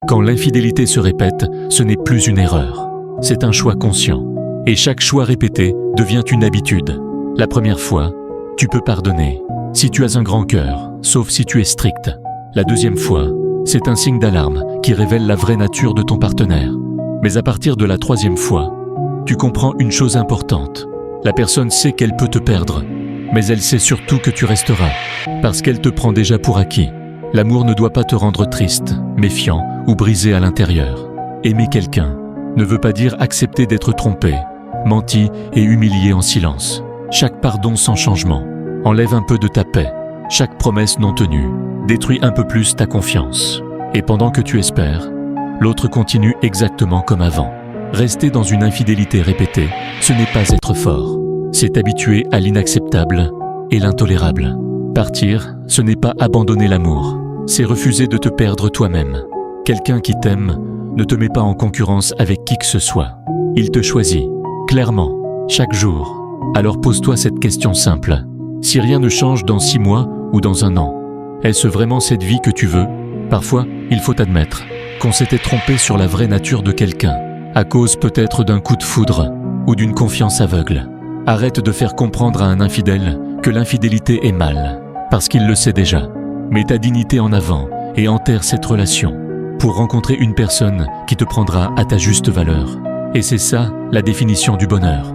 Quand l'infidélité se répète, ce n'est plus une erreur. C'est un choix conscient. Et chaque choix répété devient une habitude. La première fois, tu peux pardonner, si tu as un grand cœur, sauf si tu es strict. La deuxième fois, c'est un signe d'alarme qui révèle la vraie nature de ton partenaire. Mais à partir de la troisième fois, tu comprends une chose importante. La personne sait qu'elle peut te perdre, mais elle sait surtout que tu resteras, parce qu'elle te prend déjà pour acquis. L'amour ne doit pas te rendre triste, méfiant ou brisé à l'intérieur. Aimer quelqu'un ne veut pas dire accepter d'être trompé, menti et humilié en silence. Chaque pardon sans changement enlève un peu de ta paix. Chaque promesse non tenue détruit un peu plus ta confiance. Et pendant que tu espères, l'autre continue exactement comme avant. Rester dans une infidélité répétée, ce n'est pas être fort. C'est habituer à l'inacceptable et l'intolérable. Partir, ce n'est pas abandonner l'amour. C'est refuser de te perdre toi-même. Quelqu'un qui t'aime ne te met pas en concurrence avec qui que ce soit. Il te choisit, clairement, chaque jour. Alors pose-toi cette question simple. Si rien ne change dans 6 mois ou dans 1 an, est-ce vraiment cette vie que tu veux? Parfois, il faut admettre qu'on s'était trompé sur la vraie nature de quelqu'un, à cause peut-être d'un coup de foudre ou d'une confiance aveugle. Arrête de faire comprendre à un infidèle que l'infidélité est mal, parce qu'il le sait déjà. Mets ta dignité en avant et enterre cette relation pour rencontrer une personne qui te prendra à ta juste valeur. Et c'est ça, la définition du bonheur.